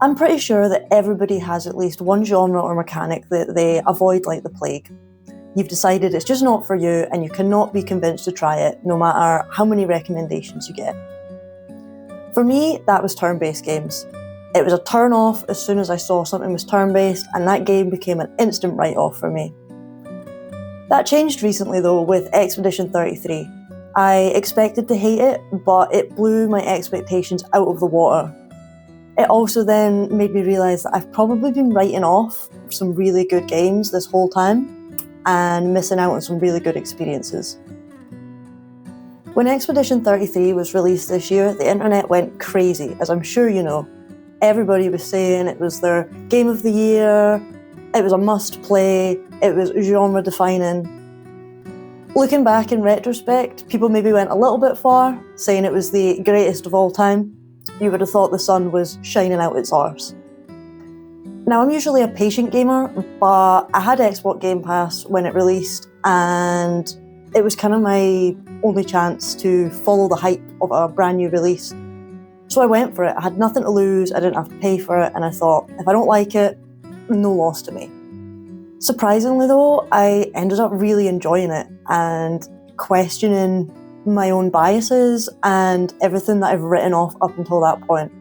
I'm pretty sure that everybody has at least one genre or mechanic that they avoid like the plague. You've decided it's just not for you and you cannot be convinced to try it, no matter how many recommendations you get. For me, that was turn-based games. It was a turn-off as soon as I saw something was turn-based, and that game became an instant write-off for me. That changed recently though with Expedition 33. I expected to hate it, but it blew my expectations out of the water. It also then made me realise that I've probably been writing off some really good games this whole time and missing out on some really good experiences. When Expedition 33 was released this year, the internet went crazy, as I'm sure you know. Everybody was saying it was their game of the year, it was a must-play, it was genre-defining. Looking back in retrospect, people maybe went a little bit far, saying it was the greatest of all time. You would have thought the sun was shining out its arse. Now, I'm usually a patient gamer, but I had Xbox Gamepass when it released, and it was kind of my only chance to follow the hype of a brand new release. So I went for it. I had nothing to lose, I didn't have to pay for it, and I thought, if I don't like it, no loss to me. Surprisingly though, I ended up really enjoying it and questioning my own biases and everything that I've written off up until that point.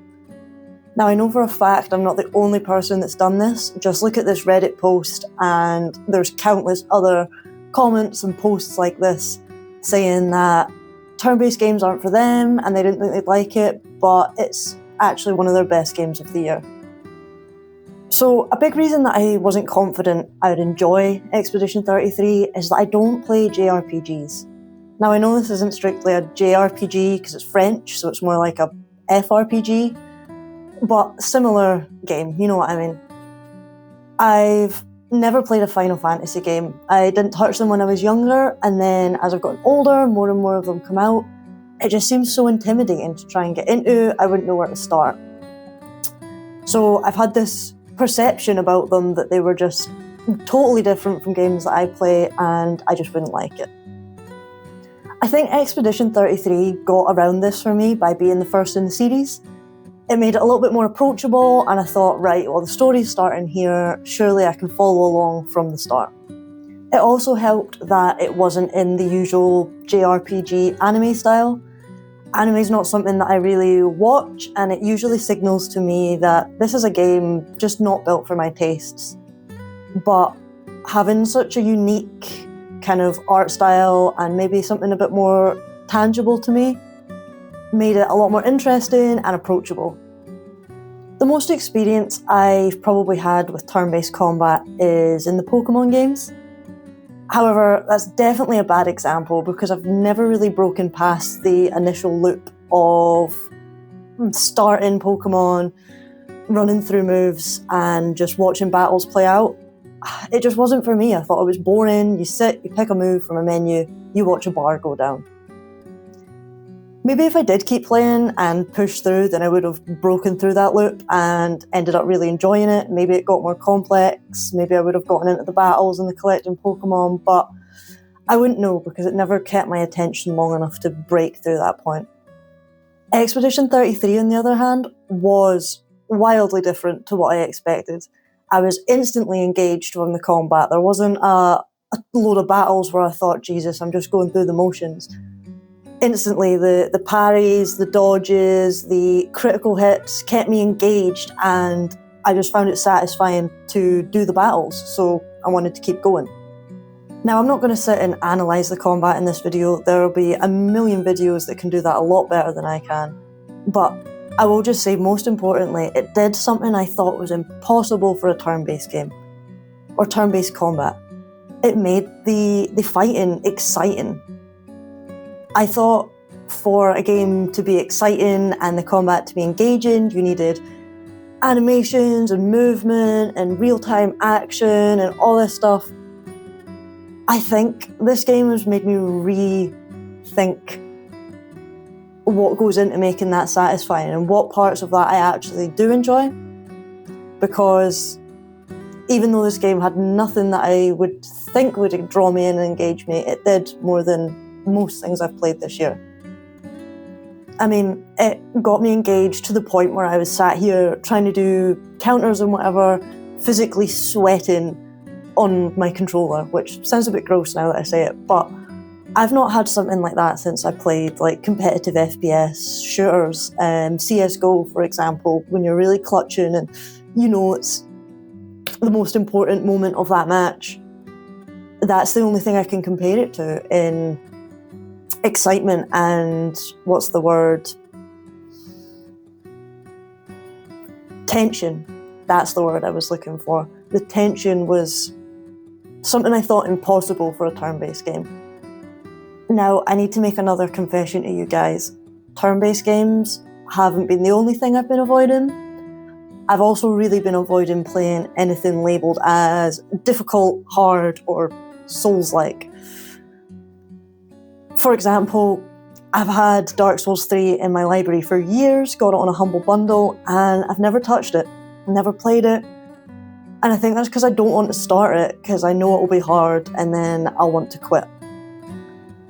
Now, I know for a fact I'm not the only person that's done this. Just look at this Reddit post and there's countless other comments and posts like this saying that turn-based games aren't for them and they didn't think they'd like it, but it's actually one of their best games of the year. So a big reason that I wasn't confident I would enjoy Expedition 33 is that I don't play JRPGs. Now, I know this isn't strictly a JRPG because it's French, so it's more like a FRPG, but similar game, you know what I mean. I've never played a Final Fantasy game. I didn't touch them when I was younger, and then as I've gotten older, more and more of them come out. It just seems so intimidating to try and get into. I wouldn't know where to start. So I've had this perception about them that they were just totally different from games that I play, and I just wouldn't like it. I think Expedition 33 got around this for me by being the first in the series. It made it a little bit more approachable, and I thought, right, well, the story's starting here, surely I can follow along from the start. It also helped that it wasn't in the usual JRPG anime style. Anime is not something that I really watch, and it usually signals to me that this is a game just not built for my tastes. But having such a unique kind of art style and maybe something a bit more tangible to me made it a lot more interesting and approachable. The most experience I've probably had with turn-based combat is in the Pokemon games. However, that's definitely a bad example because I've never really broken past the initial loop of starting Pokemon, running through moves, and just watching battles play out. It just wasn't for me. I thought it was boring. You sit, you pick a move from a menu, you watch a bar go down. Maybe if I did keep playing and push through, then I would have broken through that loop and ended up really enjoying it. Maybe it got more complex. Maybe I would have gotten into the battles and the collecting Pokemon, but I wouldn't know because it never kept my attention long enough to break through that point. Expedition 33, on the other hand, was wildly different to what I expected. I was instantly engaged from the combat. There wasn't a load of battles where I thought, Jesus, I'm just going through the motions. Instantly, the parries, the dodges, the critical hits kept me engaged, and I just found it satisfying to do the battles, so I wanted to keep going. Now, I'm not going to sit and analyse the combat in this video. There will be a million videos that can do that a lot better than I can. But I will just say, most importantly, it did something I thought was impossible for a turn-based game, or turn-based combat. It made the fighting exciting. I thought for a game to be exciting and the combat to be engaging, you needed animations and movement and real-time action and all this stuff. I think this game has made me rethink what goes into making that satisfying and what parts of that I actually do enjoy. Because even though this game had nothing that I would think would draw me in and engage me, it did more than most things I've played this year. I mean, it got me engaged to the point where I was sat here trying to do counters and whatever, physically sweating on my controller, which sounds a bit gross now that I say it, but I've not had something like that since I played like competitive FPS shooters, CSGO, for example, when you're really clutching and you know it's the most important moment of that match. That's the only thing I can compare it to in excitement and what's the word? Tension. That's the word I was looking for. The tension was something I thought impossible for a turn-based game. Now, I need to make another confession to you guys. Turn-based games haven't been the only thing I've been avoiding. I've also really been avoiding playing anything labelled as difficult, hard, or Souls-like. For example, I've had Dark Souls 3 in my library for years, got it on a Humble Bundle, and I've never touched it, never played it. And I think that's because I don't want to start it, because I know it will be hard, and then I'll want to quit.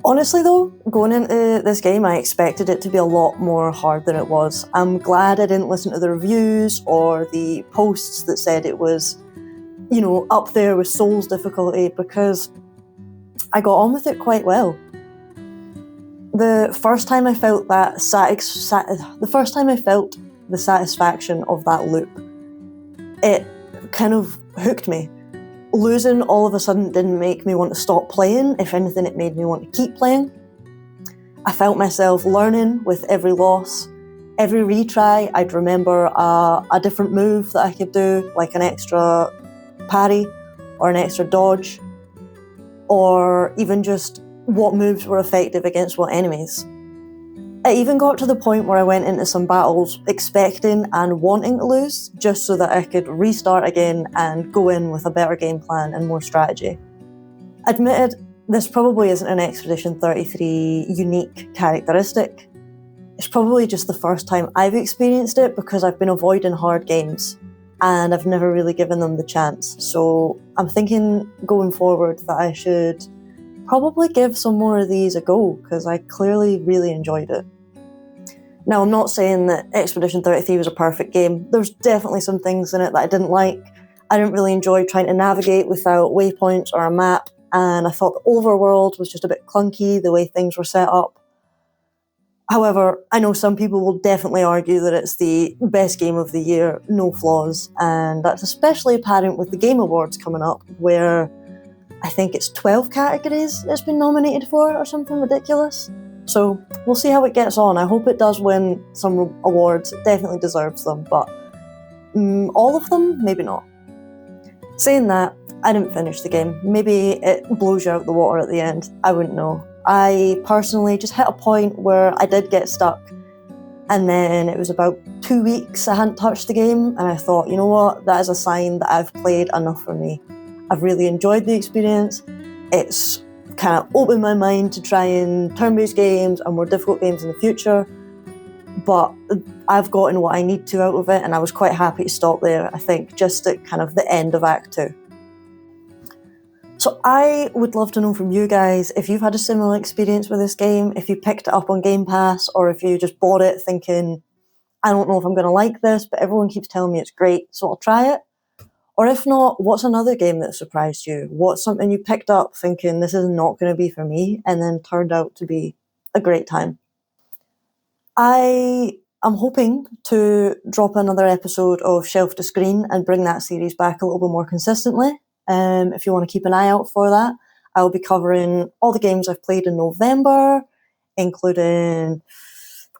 Honestly though, going into this game, I expected it to be a lot more hard than it was. I'm glad I didn't listen to the reviews or the posts that said it was, you know, up there with Souls difficulty, because I got on with it quite well. The first time I felt the satisfaction of that loop, it kind of hooked me. Losing all of a sudden didn't make me want to stop playing. If anything, it made me want to keep playing. I felt myself learning with every loss. Every retry, I'd remember a different move that I could do, like an extra parry or an extra dodge, or even just what moves were effective against what enemies. It even got to the point where I went into some battles expecting and wanting to lose, just so that I could restart again and go in with a better game plan and more strategy. Admitted, this probably isn't an Expedition 33 unique characteristic. It's probably just the first time I've experienced it because I've been avoiding hard games and I've never really given them the chance. So I'm thinking going forward that I should probably give some more of these a go, because I clearly really enjoyed it. Now, I'm not saying that Expedition 33 was a perfect game. There's definitely some things in it that I didn't like. I didn't really enjoy trying to navigate without waypoints or a map, and I thought the overworld was just a bit clunky, the way things were set up. However, I know some people will definitely argue that it's the best game of the year, no flaws, and that's especially apparent with the Game Awards coming up, where I think it's 12 categories it's been nominated for or something ridiculous. So we'll see how it gets on. I hope it does win some awards. It definitely deserves them, but all of them? Maybe not. Saying that, I didn't finish the game. Maybe it blows you out the water at the end. I wouldn't know. I personally just hit a point where I did get stuck, and then it was about 2 weeks I hadn't touched the game, and I thought, you know what, that is a sign that I've played enough for me. I've really enjoyed the experience. It's kind of opened my mind to trying turn-based games and more difficult games in the future, but I've gotten what I need to out of it, and I was quite happy to stop there, I think, just at kind of the end of Act 2. So I would love to know from you guys if you've had a similar experience with this game, if you picked it up on Gamepass, or if you just bought it thinking, I don't know if I'm going to like this, but everyone keeps telling me it's great, so I'll try it. Or if not, what's another game that surprised you? What's something you picked up thinking this is not going to be for me, and then turned out to be a great time? I am hoping to drop another episode of Shelf to Screen and bring that series back a little bit more consistently. If you want to keep an eye out for that, I will be covering all the games I've played in November, including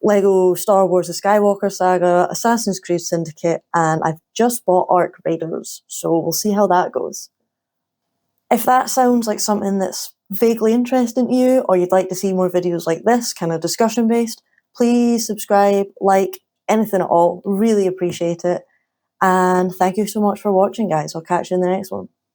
Lego Star Wars The Skywalker Saga, Assassin's Creed Syndicate, and I've just bought Ark Raiders, so we'll see how that goes. If that sounds like something that's vaguely interesting to you, or you'd like to see more videos like this, kind of discussion-based, please subscribe, like, anything at all. Really appreciate it. And thank you so much for watching, guys. I'll catch you in the next one.